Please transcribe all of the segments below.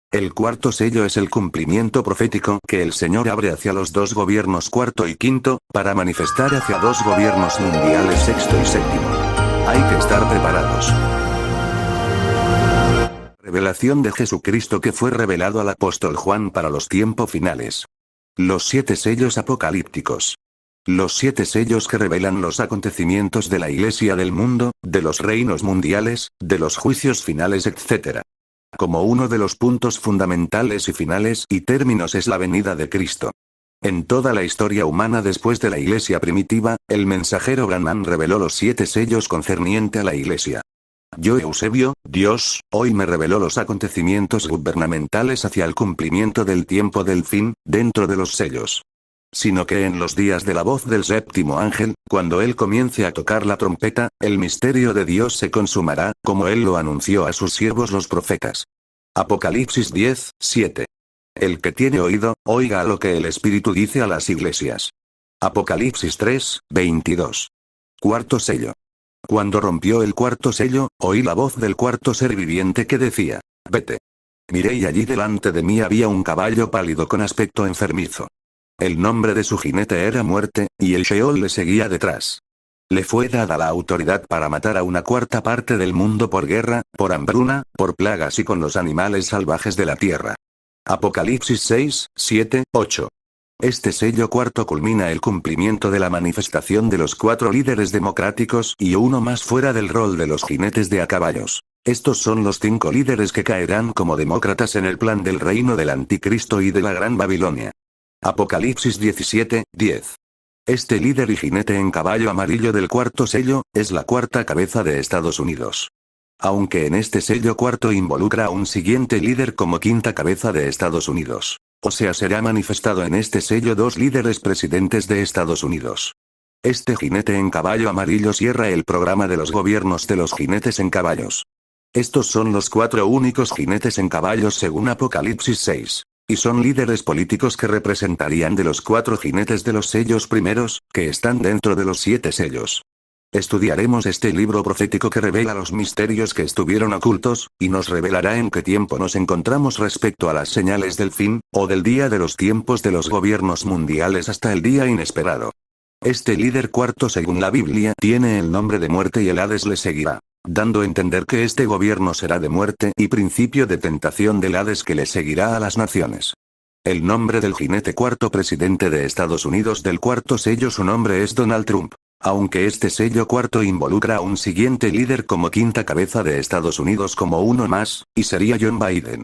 El cuarto sello es el cumplimiento profético que el Señor abre hacia los dos gobiernos cuarto y quinto, para manifestar hacia dos gobiernos mundiales sexto y séptimo. Hay que estar preparados. Revelación de Jesucristo que fue revelado al apóstol Juan para los tiempos finales. Los 7 sellos apocalípticos. Los 7 sellos que revelan los acontecimientos de la Iglesia del mundo, de los reinos mundiales, de los juicios finales, etc. Como uno de los puntos fundamentales y finales y términos es la venida de Cristo. En toda la historia humana después de la Iglesia primitiva, el mensajero Branham reveló los 7 sellos concerniente a la Iglesia. Yo, Eusebio, Dios, hoy me reveló los acontecimientos gubernamentales hacia el cumplimiento del tiempo del fin, dentro de los sellos. Sino que en los días de la voz del séptimo ángel, cuando él comience a tocar la trompeta, el misterio de Dios se consumará, como él lo anunció a sus siervos los profetas. Apocalipsis 10, 7. El que tiene oído, oiga lo que el Espíritu dice a las iglesias. Apocalipsis 3, 22. Cuarto sello. Cuando rompió el cuarto sello, oí la voz del cuarto ser viviente que decía: vete. Miré y allí delante de mí había un caballo pálido con aspecto enfermizo. El nombre de su jinete era Muerte, y el Sheol le seguía detrás. Le fue dada la autoridad para matar a una cuarta parte del mundo por guerra, por hambruna, por plagas y con los animales salvajes de la tierra. Apocalipsis 6, 7, 8. Este sello cuarto culmina el cumplimiento de la manifestación de los 4 líderes democráticos y uno más fuera del rol de los jinetes de a caballos. Estos son los 5 líderes que caerán como demócratas en el plan del reino del anticristo y de la gran Babilonia. Apocalipsis 17, 10. Este líder y jinete en caballo amarillo del cuarto sello, es la cuarta cabeza de Estados Unidos. Aunque en este sello cuarto involucra a un siguiente líder como quinta cabeza de Estados Unidos. O sea, será manifestado en este sello 2 líderes presidentes de Estados Unidos. Este jinete en caballo amarillo cierra el programa de los gobiernos de los jinetes en caballos. Estos son los 4 únicos jinetes en caballos según Apocalipsis 6. Y son líderes políticos que representarían de los 4 jinetes de los sellos primeros, que están dentro de los 7 sellos. Estudiaremos este libro profético que revela los misterios que estuvieron ocultos, y nos revelará en qué tiempo nos encontramos respecto a las señales del fin, o del día de los tiempos de los gobiernos mundiales hasta el día inesperado. Este líder cuarto según la Biblia tiene el nombre de Muerte y el Hades le seguirá, dando a entender que este gobierno será de muerte y principio de tentación del Hades que le seguirá a las naciones. El nombre del jinete cuarto presidente de Estados Unidos del cuarto sello su nombre es Donald Trump. Aunque este sello cuarto involucra a un siguiente líder como quinta cabeza de Estados Unidos como uno más, y sería John Biden.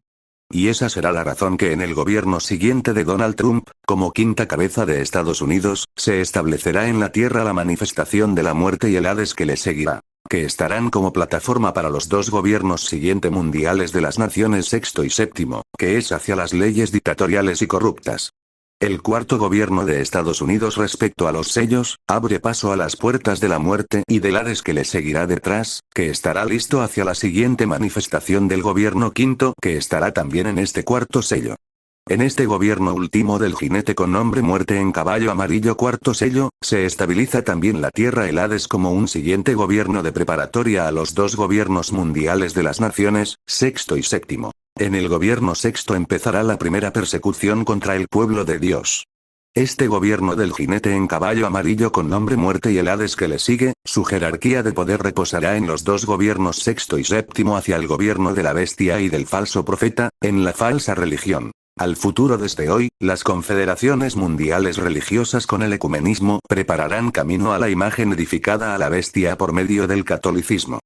Y esa será la razón que en el gobierno siguiente de Donald Trump, como quinta cabeza de Estados Unidos, se establecerá en la tierra la manifestación de la muerte y el Hades que le seguirá, que estarán como plataforma para los 2 gobiernos siguiente mundiales de las naciones sexto y séptimo, que es hacia las leyes dictatoriales y corruptas. El cuarto gobierno de Estados Unidos respecto a los sellos, abre paso a las puertas de la muerte y del Hades que le seguirá detrás, que estará listo hacia la siguiente manifestación del gobierno quinto que estará también en este cuarto sello. En este gobierno último del jinete con nombre Muerte en caballo amarillo cuarto sello, se estabiliza también la tierra el Hades como un siguiente gobierno de preparatoria a los 2 gobiernos mundiales de las naciones, sexto y séptimo. En el gobierno sexto empezará la primera persecución contra el pueblo de Dios. Este gobierno del jinete en caballo amarillo con nombre Muerte y el Hades que le sigue, su jerarquía de poder reposará en los 2 gobiernos sexto y séptimo hacia el gobierno de la bestia y del falso profeta, en la falsa religión. Al futuro desde hoy, las confederaciones mundiales religiosas con el ecumenismo prepararán camino a la imagen edificada a la bestia por medio del catolicismo.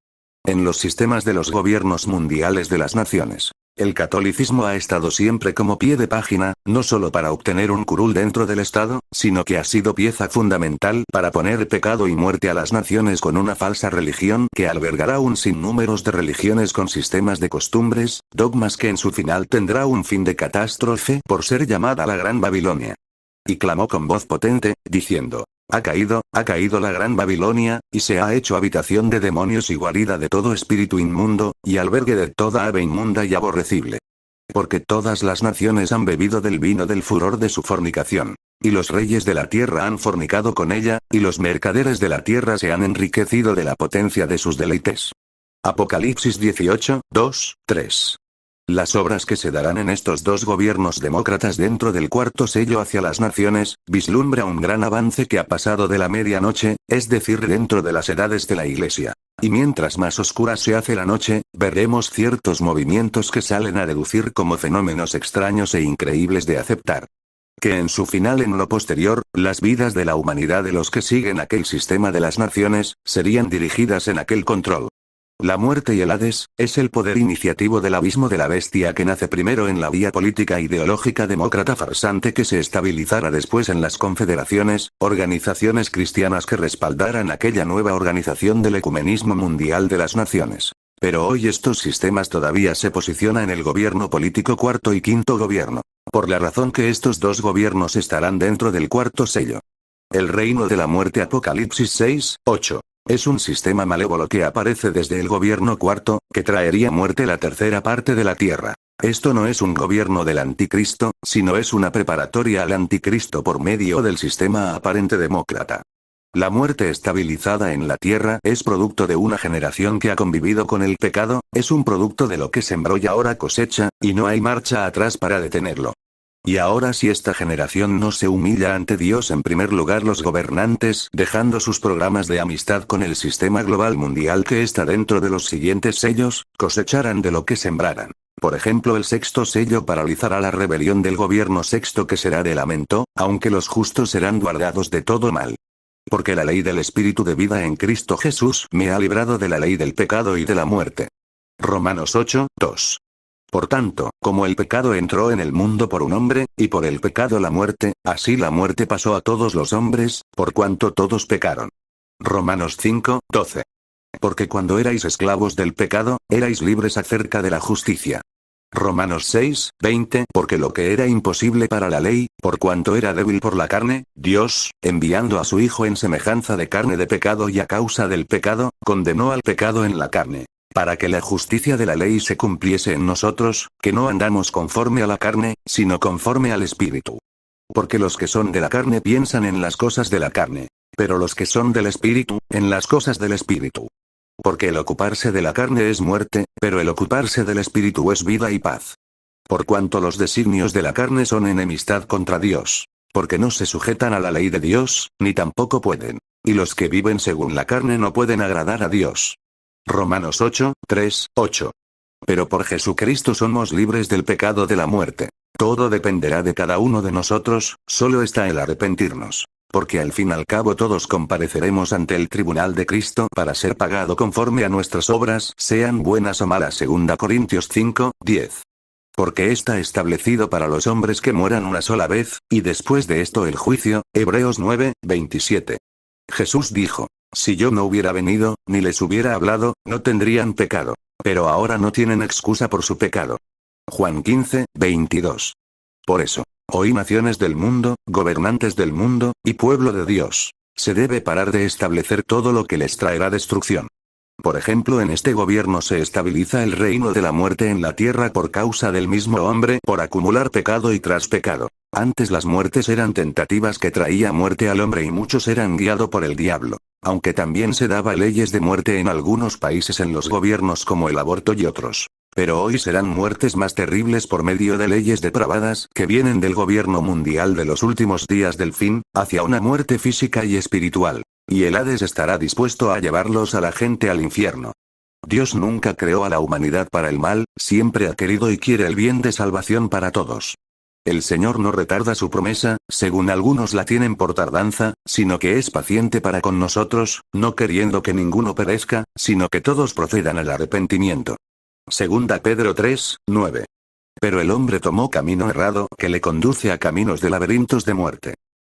En los sistemas de los gobiernos mundiales de las naciones, el catolicismo ha estado siempre como pie de página, no solo para obtener un curul dentro del Estado, sino que ha sido pieza fundamental para poner pecado y muerte a las naciones con una falsa religión que albergará un sinnúmero de religiones con sistemas de costumbres, dogmas que en su final tendrá un fin de catástrofe por ser llamada la Gran Babilonia. Y clamó con voz potente, diciendo: ha caído la Gran Babilonia, y se ha hecho habitación de demonios y guarida de todo espíritu inmundo, y albergue de toda ave inmunda y aborrecible. Porque todas las naciones han bebido del vino del furor de su fornicación. Y los reyes de la tierra han fornicado con ella, y los mercaderes de la tierra se han enriquecido de la potencia de sus deleites. Apocalipsis 18, 2, 3. Las obras que se darán en estos dos gobiernos demócratas dentro del cuarto sello hacia las naciones, vislumbra un gran avance que ha pasado de la medianoche, es decir, dentro de las edades de la Iglesia. Y mientras más oscura se hace la noche, veremos ciertos movimientos que salen a deducir como fenómenos extraños e increíbles de aceptar. Que en su final en lo posterior, las vidas de la humanidad de los que siguen aquel sistema de las naciones, serían dirigidas en aquel control. La muerte y el Hades, es el poder iniciativo del abismo de la bestia que nace primero en la vía política ideológica demócrata farsante que se estabilizara después en las confederaciones, organizaciones cristianas que respaldaran aquella nueva organización del ecumenismo mundial de las naciones. Pero hoy estos sistemas todavía se posicionan en el gobierno político cuarto y quinto gobierno. Por la razón que estos dos gobiernos estarán dentro del cuarto sello. El reino de la muerte Apocalipsis 6, 8. Es un sistema malévolo que aparece desde el gobierno cuarto, que traería muerte a la tercera parte de la tierra. Esto no es un gobierno del anticristo, sino es una preparatoria al anticristo por medio del sistema aparente demócrata. La muerte estabilizada en la tierra es producto de una generación que ha convivido con el pecado, es un producto de lo que sembró y ahora cosecha, y no hay marcha atrás para detenerlo. Y ahora si esta generación no se humilla ante Dios, en primer lugar los gobernantes, dejando sus programas de amistad con el sistema global mundial que está dentro de los siguientes sellos, cosecharán de lo que sembraran. Por ejemplo, el sexto sello paralizará la rebelión del gobierno sexto que será de lamento, aunque los justos serán guardados de todo mal. Porque la ley del Espíritu de vida en Cristo Jesús me ha librado de la ley del pecado y de la muerte. Romanos 8, 2. Por tanto, como el pecado entró en el mundo por un hombre, y por el pecado la muerte, así la muerte pasó a todos los hombres, por cuanto todos pecaron. Romanos 5, 12. Porque cuando erais esclavos del pecado, erais libres acerca de la justicia. Romanos 6, 20. Porque lo que era imposible para la ley, por cuanto era débil por la carne, Dios, enviando a su Hijo en semejanza de carne de pecado y a causa del pecado, condenó al pecado en la carne. Para que la justicia de la ley se cumpliese en nosotros, que no andamos conforme a la carne, sino conforme al Espíritu. Porque los que son de la carne piensan en las cosas de la carne, pero los que son del Espíritu, en las cosas del Espíritu. Porque el ocuparse de la carne es muerte, pero el ocuparse del Espíritu es vida y paz. Por cuanto los designios de la carne son enemistad contra Dios. Porque no se sujetan a la ley de Dios, ni tampoco pueden. Y los que viven según la carne no pueden agradar a Dios. Romanos 8, 3, 8. Pero por Jesucristo somos libres del pecado de la muerte. Todo dependerá de cada uno de nosotros, solo está el arrepentirnos. Porque al fin y al cabo todos compareceremos ante el tribunal de Cristo para ser pagado conforme a nuestras obras, sean buenas o malas. 2 Corintios 5, 10. Porque está establecido para los hombres que mueran una sola vez, y después de esto el juicio. Hebreos 9, 27. Jesús dijo: si yo no hubiera venido, ni les hubiera hablado, no tendrían pecado. Pero ahora no tienen excusa por su pecado. Juan 15, 22. Por eso, hoy naciones del mundo, gobernantes del mundo, y pueblo de Dios, se debe parar de establecer todo lo que les traerá destrucción. Por ejemplo, en este gobierno se estabiliza el reino de la muerte en la tierra por causa del mismo hombre, por acumular pecado y tras pecado. Antes las muertes eran tentativas que traía muerte al hombre y muchos eran guiados por el diablo. Aunque también se daba leyes de muerte en algunos países en los gobiernos como el aborto y otros. Pero hoy serán muertes más terribles por medio de leyes depravadas que vienen del gobierno mundial de los últimos días del fin, hacia una muerte física y espiritual. Y el Hades estará dispuesto a llevarlos a la gente al infierno. Dios nunca creó a la humanidad para el mal, siempre ha querido y quiere el bien de salvación para todos. El Señor no retarda su promesa, según algunos la tienen por tardanza, sino que es paciente para con nosotros, no queriendo que ninguno perezca, sino que todos procedan al arrepentimiento. Segunda Pedro 3, 9. Pero el hombre tomó camino errado, que le conduce a caminos de laberintos de muerte.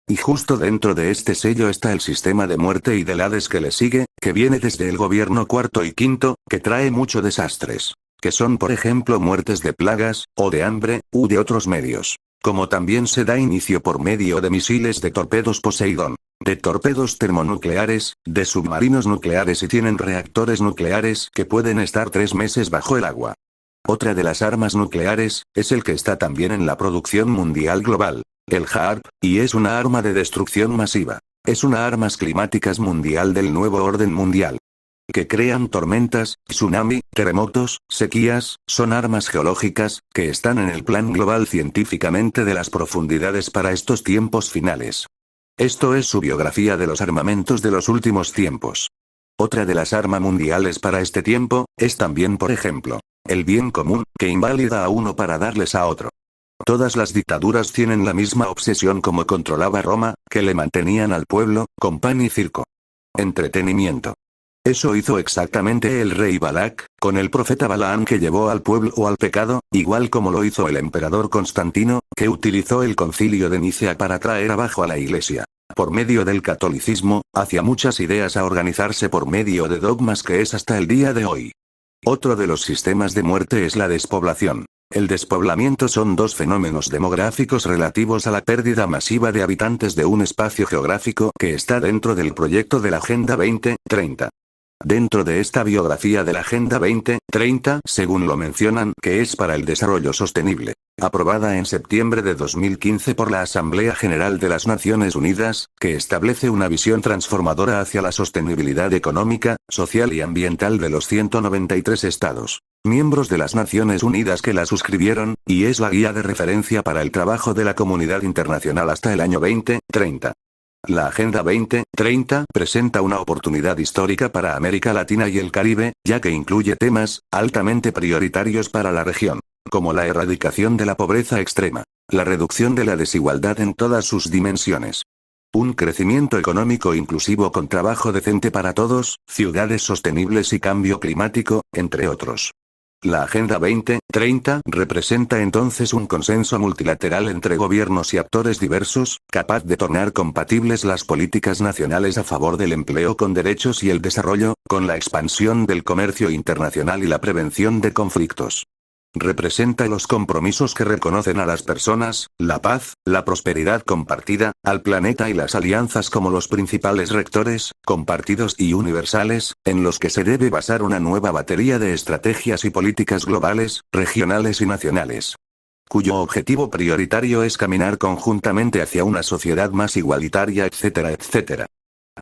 Y justo dentro de este sello está el sistema de muerte y del Hades que le sigue, que viene desde el gobierno cuarto y quinto, que trae muchos desastres. Que son por ejemplo muertes de plagas, o de hambre, u de otros medios. Como también se da inicio por medio de misiles de torpedos Poseidón, de torpedos termonucleares, de submarinos nucleares y tienen reactores nucleares que pueden estar 3 meses bajo el agua. Otra de las armas nucleares, es el que está también en la producción mundial global, el HAARP, y es una arma de destrucción masiva. Es una armas climáticas mundial del nuevo orden mundial. que crean tormentas, tsunami, terremotos, sequías, son armas geológicas, que están en el plan global científicamente de las profundidades para estos tiempos finales. Esto es su biografía de los armamentos de los últimos tiempos. Otra de las armas mundiales para este tiempo, es también por ejemplo, el bien común, que invalida a uno para darles a otro. Todas las dictaduras tienen la misma obsesión como controlaba Roma, que le mantenían al pueblo, con pan y circo. Entretenimiento. Eso hizo exactamente el rey Balak, con el profeta Balaán que llevó al pueblo al pecado, igual como lo hizo el emperador Constantino, que utilizó el concilio de Nicea para traer abajo a la iglesia, por medio del catolicismo, hacia muchas ideas a organizarse por medio de dogmas que es hasta el día de hoy. Otro de los sistemas de muerte es la despoblación. El despoblamiento son dos fenómenos demográficos relativos a la pérdida masiva de habitantes de un espacio geográfico que está dentro del proyecto de la Agenda 2030. Dentro de esta biografía de la Agenda 2030, según lo mencionan, que es para el desarrollo sostenible, aprobada en septiembre de 2015 por la Asamblea General de las Naciones Unidas, que establece una visión transformadora hacia la sostenibilidad económica, social y ambiental de los 193 estados miembros de las Naciones Unidas que la suscribieron, y es la guía de referencia para el trabajo de la comunidad internacional hasta el año 2030. La Agenda 2030 presenta una oportunidad histórica para América Latina y el Caribe, ya que incluye temas altamente prioritarios para la región, como la erradicación de la pobreza extrema, la reducción de la desigualdad en todas sus dimensiones, un crecimiento económico inclusivo con trabajo decente para todos, ciudades sostenibles y cambio climático, entre otros. La Agenda 2030 representa entonces un consenso multilateral entre gobiernos y actores diversos, capaz de tornar compatibles las políticas nacionales a favor del empleo con derechos y el desarrollo, con la expansión del comercio internacional y la prevención de conflictos. Representa los compromisos que reconocen a las personas, la paz, la prosperidad compartida, al planeta y las alianzas como los principales rectores, compartidos y universales, en los que se debe basar una nueva batería de estrategias y políticas globales, regionales y nacionales, cuyo objetivo prioritario es caminar conjuntamente hacia una sociedad más igualitaria, etcétera, etcétera.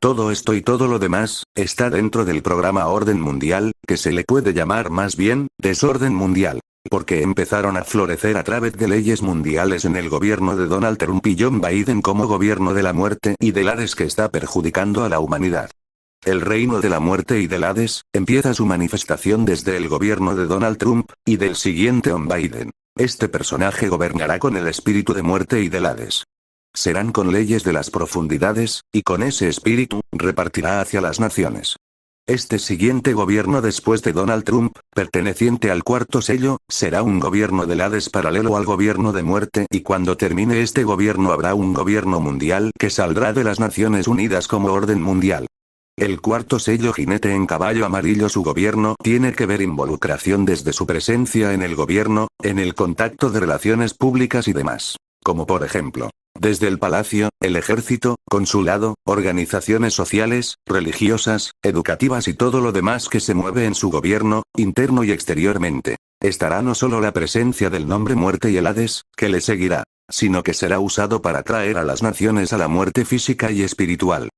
Todo esto y todo lo demás, está dentro del programa Orden Mundial, que se le puede llamar más bien, desorden mundial, porque empezaron a florecer a través de leyes mundiales en el gobierno de Donald Trump y John Biden como gobierno de la muerte y del Hades que está perjudicando a la humanidad. El reino de la muerte y del Hades, empieza su manifestación desde el gobierno de Donald Trump, y del siguiente John Biden. Este personaje gobernará con el espíritu de muerte y del Hades. Serán con leyes de las profundidades, y con ese espíritu, repartirá hacia las naciones. Este siguiente gobierno después de Donald Trump, perteneciente al cuarto sello, será un gobierno del Hades paralelo al gobierno de muerte y cuando termine este gobierno habrá un gobierno mundial que saldrá de las Naciones Unidas como orden mundial. El cuarto sello jinete en caballo amarillo su gobierno tiene que ver involucración desde su presencia en el gobierno, en el contacto de relaciones públicas y demás. Como por ejemplo, desde el palacio, el ejército, consulado, organizaciones sociales, religiosas, educativas y todo lo demás que se mueve en su gobierno, interno y exteriormente. Estará no solo la presencia del nombre muerte y el Hades, que le seguirá, sino que será usado para traer a las naciones a la muerte física y espiritual.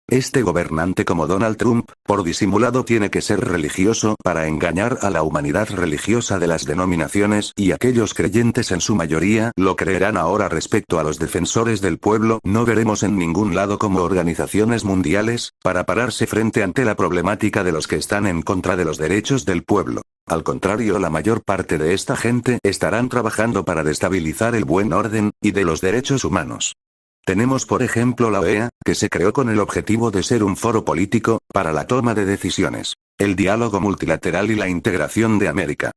Este gobernante como Donald Trump, por disimulado tiene que ser religioso para engañar a la humanidad religiosa de las denominaciones y aquellos creyentes en su mayoría lo creerán ahora respecto a los defensores del pueblo no veremos en ningún lado como organizaciones mundiales, para pararse frente ante la problemática de los que están en contra de los derechos del pueblo. Al contrario, la mayor parte de esta gente estarán trabajando para destabilizar el buen orden, y de los derechos humanos. Tenemos por ejemplo la OEA, que se creó con el objetivo de ser un foro político, para la toma de decisiones, el diálogo multilateral y la integración de América.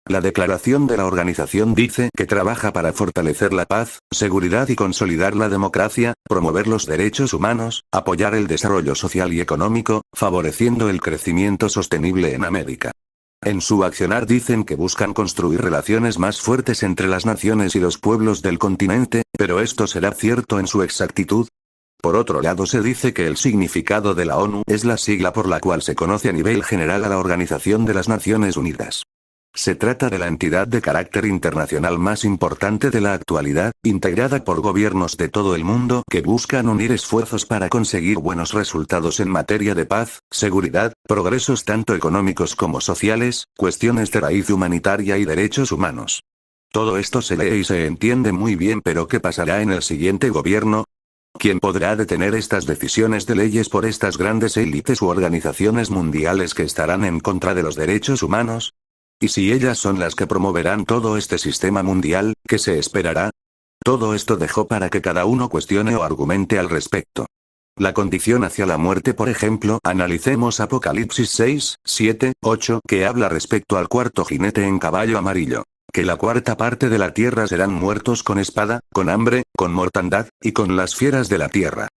La declaración de la organización dice que trabaja para fortalecer la paz, seguridad y consolidar la democracia, promover los derechos humanos, apoyar el desarrollo social y económico, favoreciendo el crecimiento sostenible en América. En su accionar dicen que buscan construir relaciones más fuertes entre las naciones y los pueblos del continente, pero ¿esto será cierto en su exactitud? Por otro lado se dice que el significado de la ONU es la sigla por la cual se conoce a nivel general a la Organización de las Naciones Unidas. Se trata de la entidad de carácter internacional más importante de la actualidad, integrada por gobiernos de todo el mundo que buscan unir esfuerzos para conseguir buenos resultados en materia de paz, seguridad, progresos tanto económicos como sociales, cuestiones de raíz humanitaria y derechos humanos. Todo esto se lee y se entiende muy bien, pero ¿qué pasará en el siguiente gobierno? ¿Quién podrá detener estas decisiones de leyes por estas grandes élites u organizaciones mundiales que estarán en contra de los derechos humanos? ¿Y si ellas son las que promoverán todo este sistema mundial, qué se esperará? Todo esto dejó para que cada uno cuestione o argumente al respecto. La condición hacia la muerte, por ejemplo, analicemos Apocalipsis 6, 7, 8, que habla respecto al cuarto jinete en caballo amarillo. Que la cuarta parte de la tierra serán muertos con espada, con hambre, con mortandad, y con las fieras de la tierra.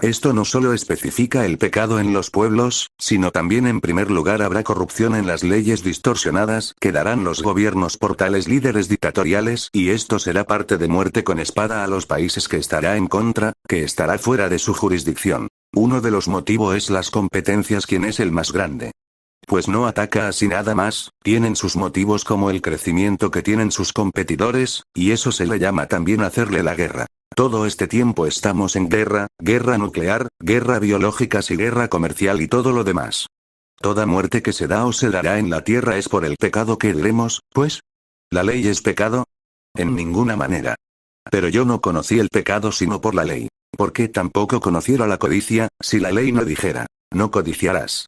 Esto no solo especifica el pecado en los pueblos, sino también en primer lugar habrá corrupción en las leyes distorsionadas que darán los gobiernos por tales líderes dictatoriales, y esto será parte de muerte con espada a los países que estará en contra, que estará fuera de su jurisdicción. Uno de los motivos es las competencias, ¿quién es el más grande? Pues no ataca así nada más, tienen sus motivos como el crecimiento que tienen sus competidores, y eso se le llama también hacerle la guerra. Todo este tiempo estamos en guerra, guerra nuclear, guerra biológica y guerra comercial y todo lo demás. Toda muerte que se da o se dará en la tierra es por el pecado que diremos, pues. ¿La ley es pecado? En ninguna manera. Pero yo no conocí el pecado sino por la ley. ¿Por qué tampoco conociera la codicia, si la ley no dijera, no codiciarás?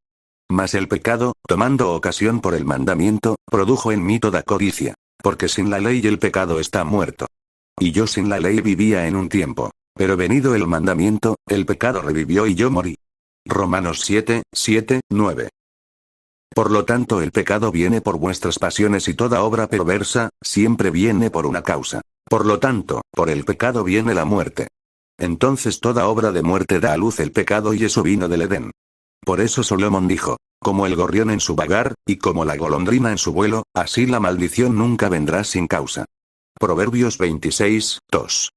Mas el pecado, tomando ocasión por el mandamiento, produjo en mí toda codicia. Porque sin la ley el pecado está muerto. Y yo sin la ley vivía en un tiempo. Pero venido el mandamiento, el pecado revivió y yo morí. Romanos 7, 7, 9. Por lo tanto el pecado viene por vuestras pasiones y toda obra perversa, siempre viene por una causa. Por lo tanto, por el pecado viene la muerte. Entonces toda obra de muerte da a luz el pecado y eso vino del Edén. Por eso Salomón dijo, como el gorrión en su vagar, y como la golondrina en su vuelo, así la maldición nunca vendrá sin causa. Proverbios 26, 2.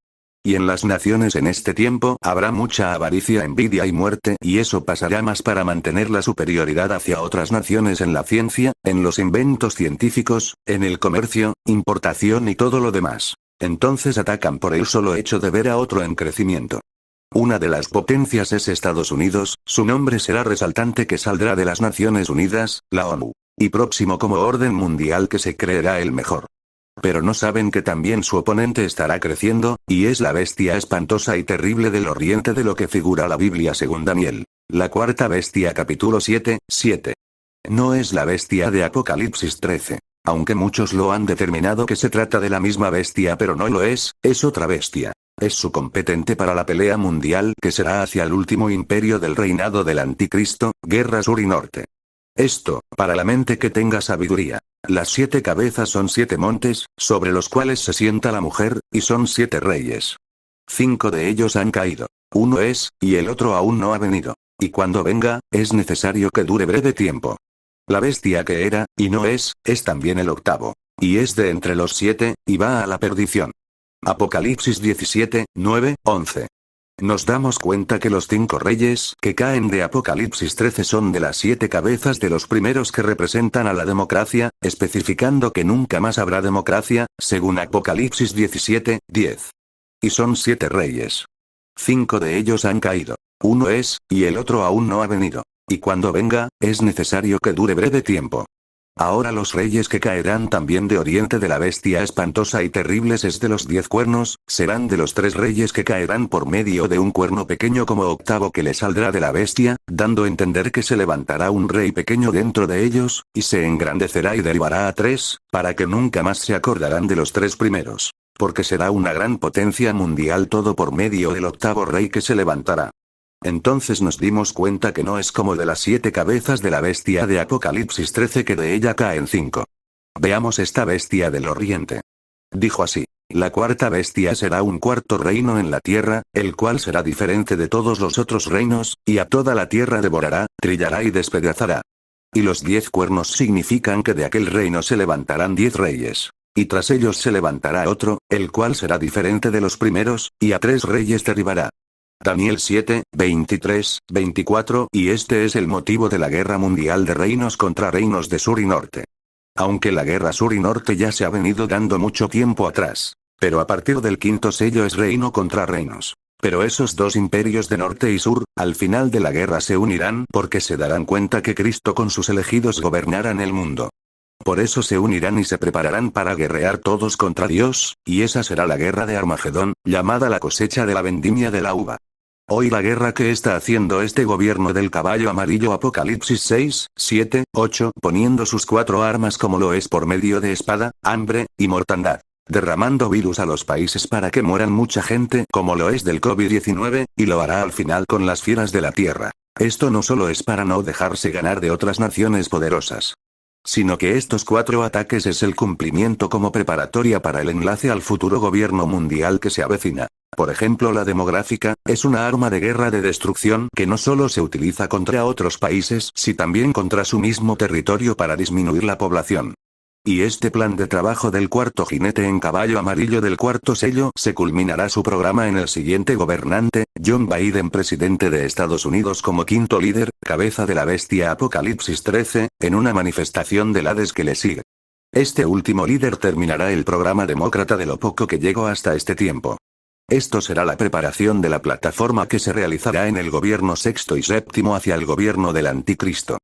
Y en las naciones en este tiempo habrá mucha avaricia, envidia y muerte, y eso pasará más para mantener la superioridad hacia otras naciones en la ciencia, en los inventos científicos, en el comercio, importación y todo lo demás. Entonces atacan por el solo hecho de ver a otro en crecimiento. Una de las potencias es Estados Unidos, su nombre será resaltante que saldrá de las Naciones Unidas, la ONU. Y próximo como orden mundial que se creerá el mejor. Pero no saben que también su oponente estará creciendo, y es la bestia espantosa y terrible del oriente de lo que figura la Biblia según Daniel. La cuarta bestia capítulo 7, 7. No es la bestia de Apocalipsis 13. Aunque muchos lo han determinado que se trata de la misma bestia, pero no lo es otra bestia. Es su competente para la pelea mundial que será hacia el último imperio del reinado del anticristo, guerra sur y norte. Esto, para la mente que tenga sabiduría. Las 7 cabezas son 7 montes, sobre los cuales se sienta la mujer, y son 7 reyes. 5 de ellos han caído. Uno es, y el otro aún no ha venido. Y cuando venga, es necesario que dure breve tiempo. La bestia que era, y no es también el octavo. Y es de entre los 7, y va a la perdición. Apocalipsis 17, 9, 11. Nos damos cuenta que los 5 reyes que caen de Apocalipsis 13 son de las 7 cabezas de los primeros que representan a la democracia, especificando que nunca más habrá democracia, según Apocalipsis 17, 10. Y son 7 reyes. 5 de ellos han caído. Uno es, y el otro aún no ha venido. Y cuando venga, es necesario que dure breve tiempo. Ahora los reyes que caerán también de oriente de la bestia espantosa y terribles es de los 10 cuernos, serán de los 3 reyes que caerán por medio de un cuerno pequeño como octavo que le saldrá de la bestia, dando a entender que se levantará un rey pequeño dentro de ellos, y se engrandecerá y derivará a 3, para que nunca más se acordarán de los 3 primeros. Porque será una gran potencia mundial todo por medio del octavo rey que se levantará. Entonces nos dimos cuenta que no es como de las 7 cabezas de la bestia de Apocalipsis 13 que de ella caen 5. Veamos esta bestia del oriente. Dijo así, la cuarta bestia será un cuarto reino en la tierra, el cual será diferente de todos los otros reinos, y a toda la tierra devorará, trillará y despedazará. Y los 10 cuernos significan que de aquel reino se levantarán 10 reyes. Y tras ellos se levantará otro, el cual será diferente de los primeros, y a 3 reyes derribará. Daniel 7, 23, 24. Y este es el motivo de la guerra mundial de reinos contra reinos de sur y norte. Aunque la guerra sur y norte ya se ha venido dando mucho tiempo atrás. Pero a partir del quinto sello es reino contra reinos. Pero esos dos imperios de norte y sur, al final de la guerra se unirán porque se darán cuenta que Cristo con sus elegidos gobernarán el mundo. Por eso se unirán y se prepararán para guerrear todos contra Dios, y esa será la guerra de Armagedón, llamada la cosecha de la vendimia de la uva. Hoy la guerra que está haciendo este gobierno del caballo amarillo Apocalipsis 6, 7, 8, poniendo sus 4 armas como lo es por medio de espada, hambre, y mortandad. Derramando virus a los países para que mueran mucha gente como lo es del COVID-19, y lo hará al final con las fieras de la tierra. Esto no solo es para no dejarse ganar de otras naciones poderosas, sino que estos 4 ataques es el cumplimiento como preparatoria para el enlace al futuro gobierno mundial que se avecina. Por ejemplo, la demográfica, es una arma de guerra de destrucción que no solo se utiliza contra otros países, sino también contra su mismo territorio para disminuir la población. Y este plan de trabajo del cuarto jinete en caballo amarillo del cuarto sello se culminará su programa en el siguiente gobernante, John Biden, presidente de Estados Unidos como quinto líder, cabeza de la bestia Apocalipsis 13, en una manifestación del Hades que le sigue. Este último líder terminará el programa demócrata de lo poco que llegó hasta este tiempo. Esto será la preparación de la plataforma que se realizará en el gobierno sexto y séptimo hacia el gobierno del anticristo.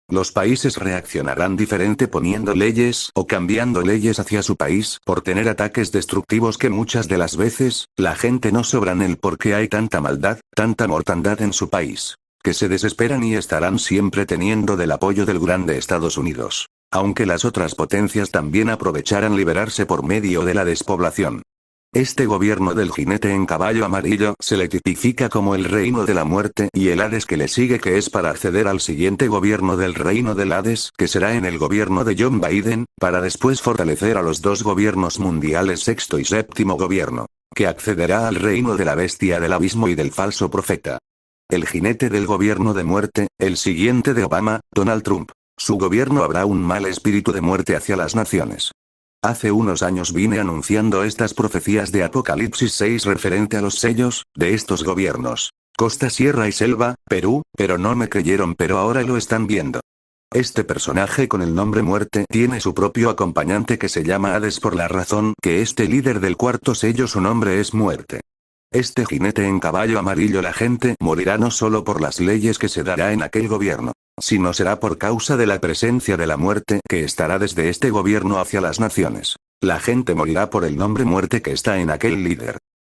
Los países reaccionarán diferente poniendo leyes o cambiando leyes hacia su país por tener ataques destructivos que muchas de las veces, la gente no sobran el por qué hay tanta maldad, tanta mortandad en su país, que se desesperan y estarán siempre teniendo del apoyo del grande Estados Unidos, aunque las otras potencias también aprovecharán liberarse por medio de la despoblación. Este gobierno del jinete en caballo amarillo se le tipifica como el reino de la muerte y el Hades que le sigue, que es para acceder al siguiente gobierno del reino del Hades, que será en el gobierno de John Biden, para después fortalecer a los dos gobiernos mundiales sexto y séptimo gobierno, que accederá al reino de la bestia del abismo y del falso profeta. El jinete del gobierno de muerte, el siguiente de Obama, Donald Trump. Su gobierno habrá un mal espíritu de muerte hacia las naciones. Hace unos años vine anunciando estas profecías de Apocalipsis 6 referente a los sellos de estos gobiernos. Costa, Sierra y Selva, Perú, pero no me creyeron, pero ahora lo están viendo. Este personaje con el nombre Muerte tiene su propio acompañante que se llama Hades por la razón que este líder del cuarto sello su nombre es Muerte. Este jinete en caballo amarillo, la gente morirá no solo por las leyes que se dará en aquel gobierno, sino será por causa de la presencia de la muerte que estará desde este gobierno hacia las naciones. La gente morirá por el nombre Muerte que está en aquel líder.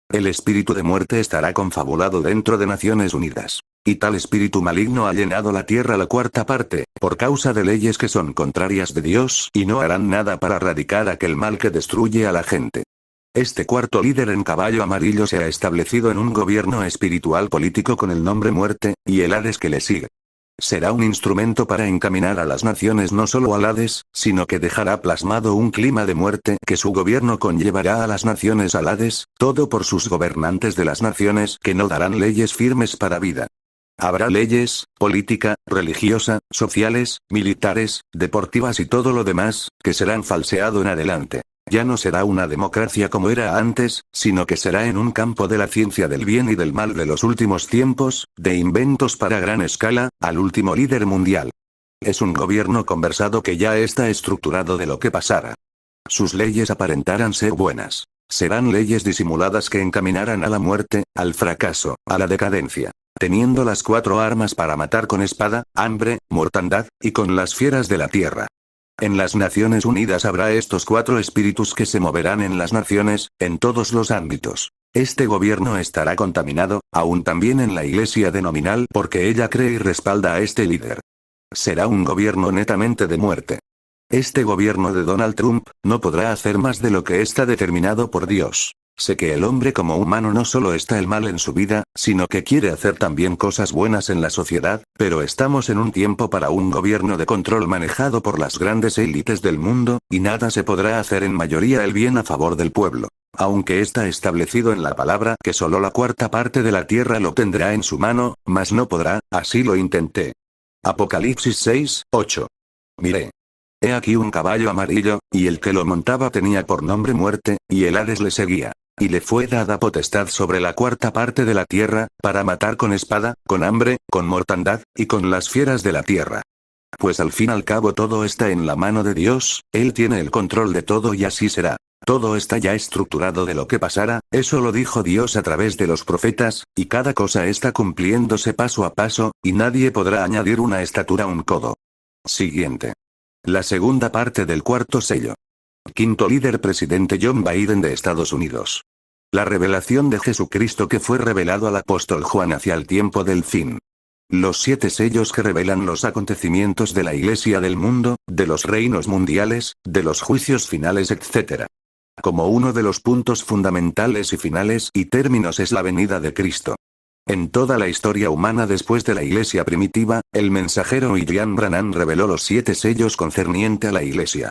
El espíritu de muerte estará confabulado dentro de Naciones Unidas. Y tal espíritu maligno ha llenado la tierra la cuarta parte, por causa de leyes que son contrarias de Dios y no harán nada para erradicar aquel mal que destruye a la gente. Este cuarto líder en caballo amarillo se ha establecido en un gobierno espiritual político con el nombre Muerte, y el Hades que le sigue. Será un instrumento para encaminar a las naciones no solo al Hades, sino que dejará plasmado un clima de muerte que su gobierno conllevará a las naciones al Hades, todo por sus gobernantes de las naciones que no darán leyes firmes para vida. Habrá leyes, política, religiosa, sociales, militares, deportivas y todo lo demás, que serán falseado en adelante. Ya no será una democracia como era antes, sino que será en un campo de la ciencia del bien y del mal de los últimos tiempos, de inventos para gran escala, al último líder mundial. Es un gobierno conversado que ya está estructurado de lo que pasara. Sus leyes aparentarán ser buenas. Serán leyes disimuladas que encaminarán a la muerte, al fracaso, a la decadencia. Teniendo las 4 armas para matar con espada, hambre, mortandad, y con las fieras de la tierra. En las Naciones Unidas habrá estos 4 espíritus que se moverán en las naciones, en todos los ámbitos. Este gobierno estará contaminado, aún también en la iglesia denominal, porque ella cree y respalda a este líder. Será un gobierno netamente de muerte. Este gobierno de Donald Trump no podrá hacer más de lo que está determinado por Dios. Sé que el hombre como humano no solo está el mal en su vida, sino que quiere hacer también cosas buenas en la sociedad, pero estamos en un tiempo para un gobierno de control manejado por las grandes élites del mundo, y nada se podrá hacer en mayoría el bien a favor del pueblo. Aunque está establecido en la palabra que solo la cuarta parte de la tierra lo tendrá en su mano, mas no podrá, así lo intenté. Apocalipsis 6, 8. Miré. He aquí un caballo amarillo, y el que lo montaba tenía por nombre Muerte, y el Hades le seguía. Y le fue dada potestad sobre la cuarta parte de la tierra, para matar con espada, con hambre, con mortandad, y con las fieras de la tierra. Pues al fin y al cabo todo está en la mano de Dios, Él tiene el control de todo y así será. Todo está ya estructurado de lo que pasará, eso lo dijo Dios a través de los profetas, y cada cosa está cumpliéndose paso a paso, y nadie podrá añadir una estatura a un codo. Siguiente. La segunda parte del cuarto sello. Quinto líder presidente John Biden de Estados Unidos. La revelación de Jesucristo que fue revelado al apóstol Juan hacia el tiempo del fin. Los 7 sellos que revelan los acontecimientos de la Iglesia del mundo, de los reinos mundiales, de los juicios finales, etc. Como uno de los puntos fundamentales y finales y términos es la venida de Cristo. En toda la historia humana después de la Iglesia primitiva, el mensajero William Branham reveló los 7 sellos concerniente a la Iglesia.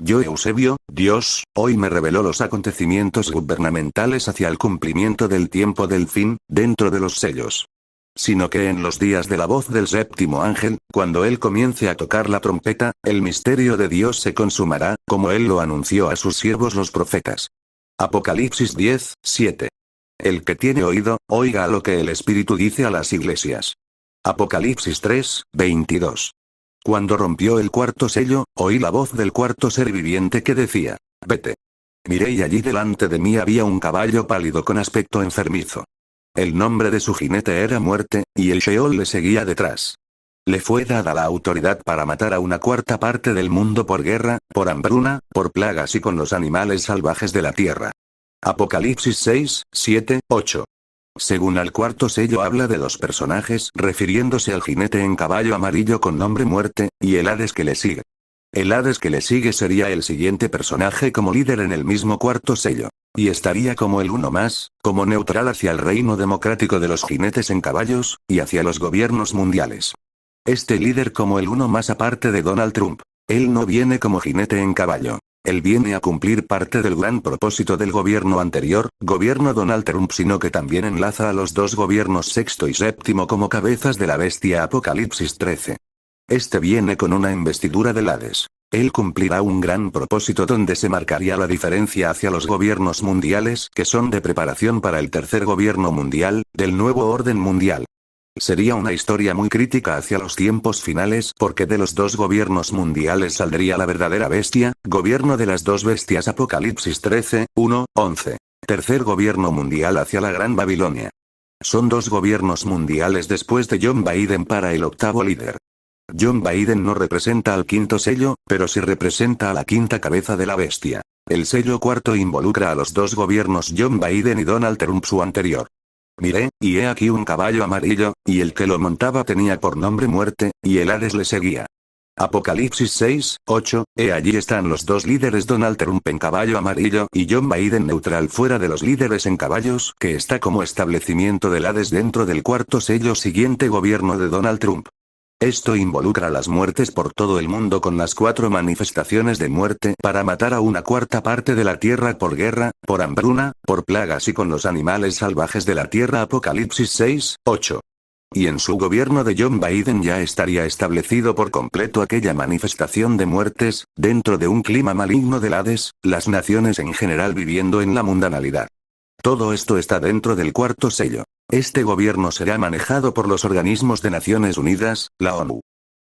Yo Eusebio, Dios, hoy me reveló los acontecimientos gubernamentales hacia el cumplimiento del tiempo del fin, dentro de los sellos. Sino que en los días de la voz del séptimo ángel, cuando él comience a tocar la trompeta, el misterio de Dios se consumará, como él lo anunció a sus siervos los profetas. Apocalipsis 10, 7. El que tiene oído, oiga lo que el Espíritu dice a las iglesias. Apocalipsis 3, 22. Cuando rompió el cuarto sello, oí la voz del cuarto ser viviente que decía: vete. Miré y allí delante de mí había un caballo pálido con aspecto enfermizo. El nombre de su jinete era Muerte, y el Sheol le seguía detrás. Le fue dada la autoridad para matar a una cuarta parte del mundo por guerra, por hambruna, por plagas y con los animales salvajes de la tierra. Apocalipsis 6, 7, 8. Según el cuarto sello habla de 2 personajes refiriéndose al jinete en caballo amarillo con nombre Muerte, y el Hades que le sigue. El Hades que le sigue sería el siguiente personaje como líder en el mismo cuarto sello. Y estaría como el uno más, como neutral hacia el reino democrático de los jinetes en caballos, y hacia los gobiernos mundiales. Este líder como el uno más aparte de Donald Trump. Él no viene como jinete en caballo. Él viene a cumplir parte del gran propósito del gobierno anterior, gobierno Donald Trump, sino que también enlaza a los 2 gobiernos sexto y séptimo como cabezas de la bestia. Apocalipsis 13. Este viene con una investidura del Hades. Él cumplirá un gran propósito donde se marcaría la diferencia hacia los gobiernos mundiales que son de preparación para el tercer gobierno mundial, del nuevo orden mundial. Sería una historia muy crítica hacia los tiempos finales porque de los 2 gobiernos mundiales saldría la verdadera bestia, gobierno de las 2 bestias. Apocalipsis 13, 1, 11. Tercer gobierno mundial hacia la Gran Babilonia. Son 2 gobiernos mundiales después de John Biden para el octavo líder. John Biden no representa al quinto sello, pero sí representa a la quinta cabeza de la bestia. El sello cuarto involucra a los 2 gobiernos John Biden y Donald Trump su anterior. Miré, y he aquí un caballo amarillo, y el que lo montaba tenía por nombre Muerte, y el Hades le seguía. Apocalipsis 6, 8, allí están los 2 líderes Donald Trump en caballo amarillo y John Biden neutral fuera de los líderes en caballos, que está como establecimiento del Hades dentro del cuarto sello siguiente gobierno de Donald Trump. Esto involucra las muertes por todo el mundo con las 4 manifestaciones de muerte para matar a una cuarta parte de la tierra por guerra, por hambruna, por plagas y con los animales salvajes de la tierra. Apocalipsis 6, 8. Y en su gobierno de John Biden ya estaría establecido por completo aquella manifestación de muertes, dentro de un clima maligno del Hades, las naciones en general viviendo en la mundanalidad. Todo esto está dentro del cuarto sello. Este gobierno será manejado por los organismos de Naciones Unidas, la ONU.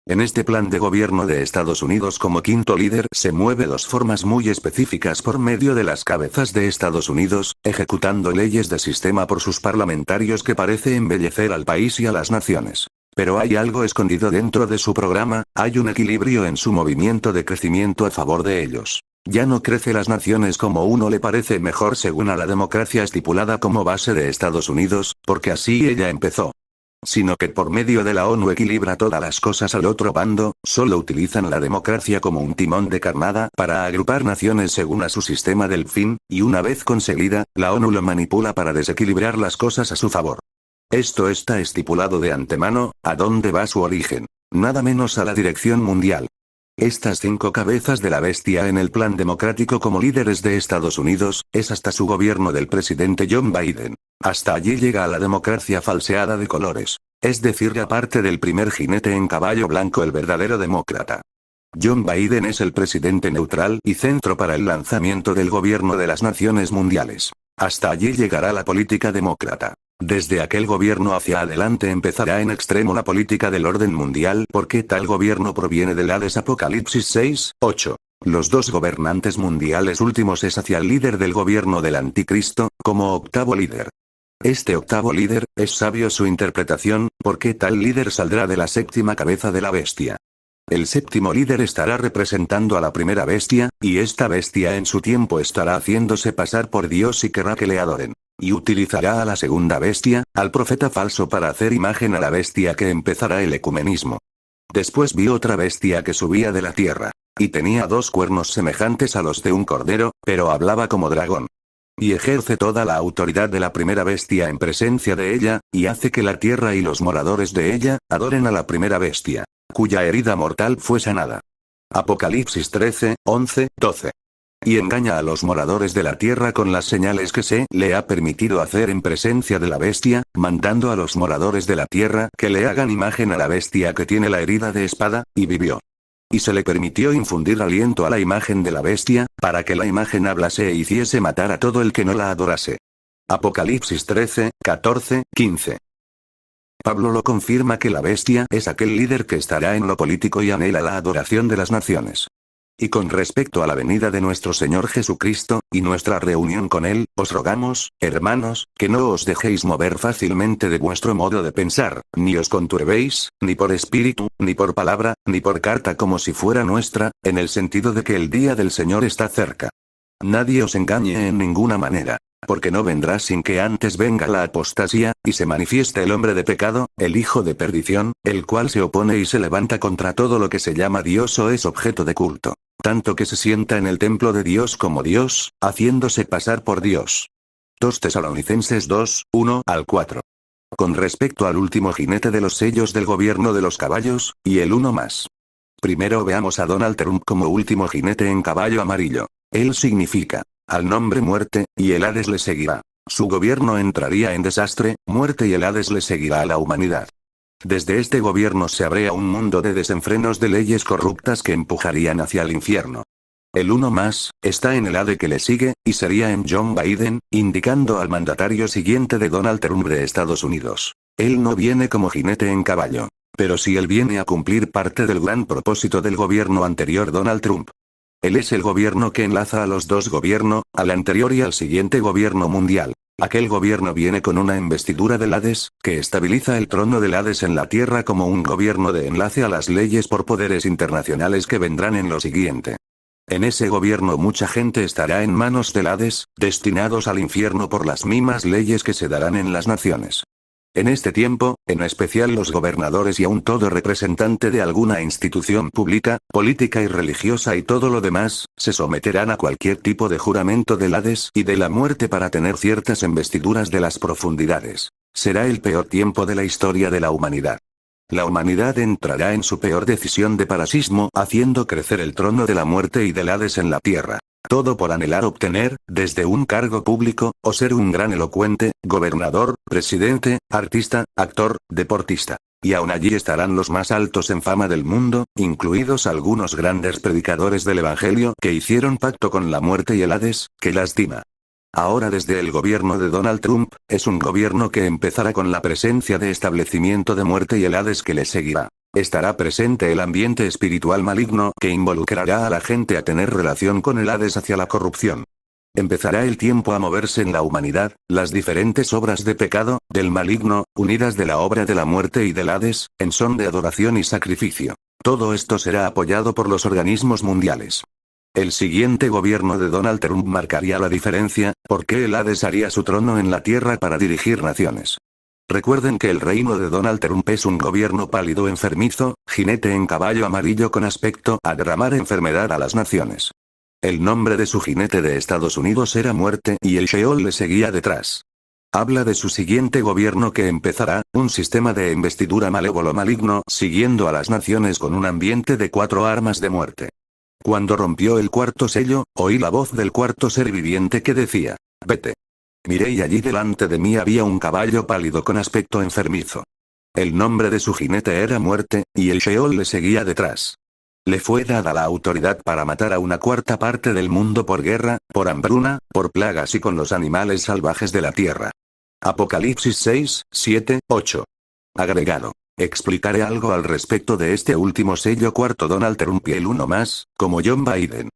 En este plan de gobierno de Estados Unidos como quinto líder se mueve 2 formas muy específicas por medio de las cabezas de Estados Unidos, ejecutando leyes de sistema por sus parlamentarios que parece embellecer al país y a las naciones. Pero hay algo escondido dentro de su programa, hay un equilibrio en su movimiento de crecimiento a favor de ellos. Ya no crece las naciones como uno le parece mejor según a la democracia estipulada como base de Estados Unidos, porque así ella empezó. Sino que por medio de la ONU equilibra todas las cosas al otro bando, solo utilizan la democracia como un timón de carnada para agrupar naciones según a su sistema del fin, y una vez conseguida, la ONU lo manipula para desequilibrar las cosas a su favor. Esto está estipulado de antemano, ¿a dónde va su origen? Nada menos a la dirección mundial. Estas 5 cabezas de la bestia en el plan democrático como líderes de Estados Unidos, es hasta su gobierno del presidente John Biden. Hasta allí llega a la democracia falseada de colores. Es decir, aparte del primer jinete en caballo blanco, el verdadero demócrata. John Biden es el presidente neutral y centro para el lanzamiento del gobierno de las naciones mundiales. Hasta allí llegará la política demócrata. Desde aquel gobierno hacia adelante empezará en extremo la política del orden mundial porque tal gobierno proviene del Hades Apocalipsis 6, 8. Los dos gobernantes mundiales últimos es hacia el líder del gobierno del anticristo, como octavo líder. Este octavo líder, es sabio su interpretación, porque tal líder saldrá de la séptima cabeza de la bestia. El séptimo líder estará representando a la primera bestia, y esta bestia en su tiempo estará haciéndose pasar por Dios y querrá que le adoren. Y utilizará a la segunda bestia, al profeta falso para hacer imagen a la bestia que empezará el ecumenismo. Después vi otra bestia que subía de la tierra. Y tenía dos cuernos semejantes a los de un cordero, pero hablaba como dragón. Y ejerce toda la autoridad de la primera bestia en presencia de ella, y hace que la tierra y los moradores de ella, adoren a la primera bestia, cuya herida mortal fue sanada. Apocalipsis 13, 11, 12. Y engaña a los moradores de la tierra con las señales que se le ha permitido hacer en presencia de la bestia, mandando a los moradores de la tierra que le hagan imagen a la bestia que tiene la herida de espada, y vivió. Y se le permitió infundir aliento a la imagen de la bestia, para que la imagen hablase e hiciese matar a todo el que no la adorase. Apocalipsis 13, 14, 15. Pablo lo confirma que la bestia es aquel líder que estará en lo político y anhela la adoración de las naciones. Y con respecto a la venida de nuestro Señor Jesucristo, y nuestra reunión con Él, os rogamos, hermanos, que no os dejéis mover fácilmente de vuestro modo de pensar, ni os conturbéis, ni por espíritu, ni por palabra, ni por carta como si fuera nuestra, en el sentido de que el día del Señor está cerca. Nadie os engañe en ninguna manera. Porque no vendrá sin que antes venga la apostasía, y se manifieste el hombre de pecado, el hijo de perdición, el cual se opone y se levanta contra todo lo que se llama Dios o es objeto de culto, tanto que se sienta en el templo de Dios como Dios, haciéndose pasar por Dios. 2 Tesalonicenses 2, 1 al 4. Con respecto al último jinete de los sellos del gobierno de los caballos, y el uno más. Primero veamos a Donald Trump como último jinete en caballo amarillo. Él significa al nombre muerte, y el Hades le seguirá. Su gobierno entraría en desastre, muerte y el Hades le seguirá a la humanidad. Desde este gobierno se abría un mundo de desenfrenos de leyes corruptas que empujarían hacia el infierno. El uno más, está en el Hades que le sigue, y sería en John Biden, indicando al mandatario siguiente de Donald Trump de Estados Unidos. Él no viene como jinete en caballo. Pero sí él viene a cumplir parte del gran propósito del gobierno anterior Donald Trump. Él es el gobierno que enlaza a los dos gobiernos, al anterior y al siguiente gobierno mundial. Aquel gobierno viene con una investidura del Hades, que estabiliza el trono del Hades en la tierra como un gobierno de enlace a las leyes por poderes internacionales que vendrán en lo siguiente. En ese gobierno mucha gente estará en manos del Hades, destinados al infierno por las mismas leyes que se darán en las naciones. En este tiempo, en especial los gobernadores y aun todo representante de alguna institución pública, política y religiosa y todo lo demás, se someterán a cualquier tipo de juramento del Hades y de la muerte para tener ciertas investiduras de las profundidades. Será el peor tiempo de la historia de la humanidad. La humanidad entrará en su peor decisión de parasismo, haciendo crecer el trono de la muerte y del Hades en la tierra. Todo por anhelar obtener, desde un cargo público, o ser un gran elocuente, gobernador, presidente, artista, actor, deportista. Y aún allí estarán los más altos en fama del mundo, incluidos algunos grandes predicadores del Evangelio que hicieron pacto con la muerte y el Hades, que lastima. Ahora desde el gobierno de Donald Trump, es un gobierno que empezará con la presencia de establecimiento de muerte y el Hades que le seguirá. Estará presente el ambiente espiritual maligno que involucrará a la gente a tener relación con el Hades hacia la corrupción. Empezará el tiempo a moverse en la humanidad, las diferentes obras de pecado, del maligno, unidas de la obra de la muerte y del Hades, en son de adoración y sacrificio. Todo esto será apoyado por los organismos mundiales. El siguiente gobierno de Donald Trump marcaría la diferencia, porque el Hades haría su trono en la tierra para dirigir naciones. Recuerden que el reino de Donald Trump es un gobierno pálido enfermizo, jinete en caballo amarillo con aspecto a derramar enfermedad a las naciones. El nombre de su jinete de Estados Unidos era Muerte y el Sheol le seguía detrás. Habla de su siguiente gobierno que empezará, un sistema de investidura malévolo maligno siguiendo a las naciones con un ambiente de 4 armas de muerte. Cuando rompió el cuarto sello, oí la voz del cuarto ser viviente que decía, «Vete». Miré y allí delante de mí había un caballo pálido con aspecto enfermizo. El nombre de su jinete era Muerte, y el Sheol le seguía detrás. Le fue dada la autoridad para matar a una cuarta parte del mundo por guerra, por hambruna, por plagas y con los animales salvajes de la tierra. Apocalipsis 6, 7, 8. Agregado. Explicaré algo al respecto de este último sello. Cuarto, Donald Trump y el uno más, como John Biden.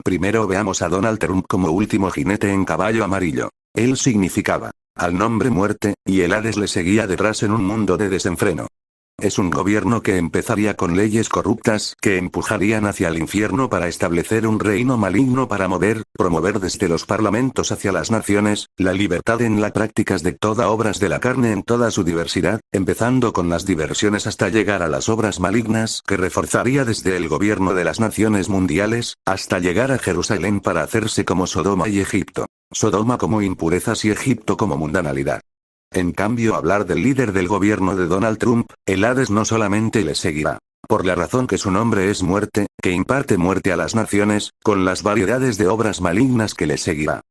Primero veamos a Donald Trump como último jinete en caballo amarillo. Él significaba al nombre muerte, y el Hades le seguía detrás en un mundo de desenfreno. Es un gobierno que empezaría con leyes corruptas que empujarían hacia el infierno para establecer un reino maligno para promover desde los parlamentos hacia las naciones, la libertad en las prácticas de toda obras de la carne en toda su diversidad, empezando con las diversiones hasta llegar a las obras malignas que reforzaría desde el gobierno de las naciones mundiales, hasta llegar a Jerusalén para hacerse como Sodoma y Egipto. Sodoma como impurezas y Egipto como mundanalidad. En cambio, hablar del líder del gobierno de Donald Trump, el Hades no solamente le seguirá, por la razón que su nombre es muerte, que imparte muerte a las naciones, con las variedades de obras malignas que le seguirá.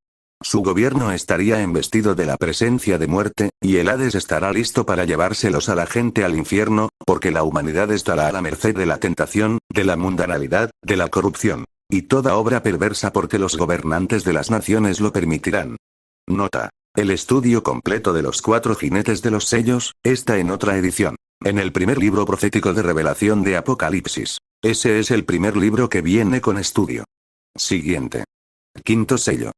Su gobierno estaría embestido de la presencia de muerte, y el Hades estará listo para llevárselos a la gente al infierno, porque la humanidad estará a la merced de la tentación, de la mundanalidad, de la corrupción, y toda obra perversa porque los gobernantes de las naciones lo permitirán. Nota. El estudio completo de los 4 jinetes de los sellos, está en otra edición. En el primer libro profético de revelación de Apocalipsis. Ese es el primer libro que viene con estudio. Siguiente. Quinto sello.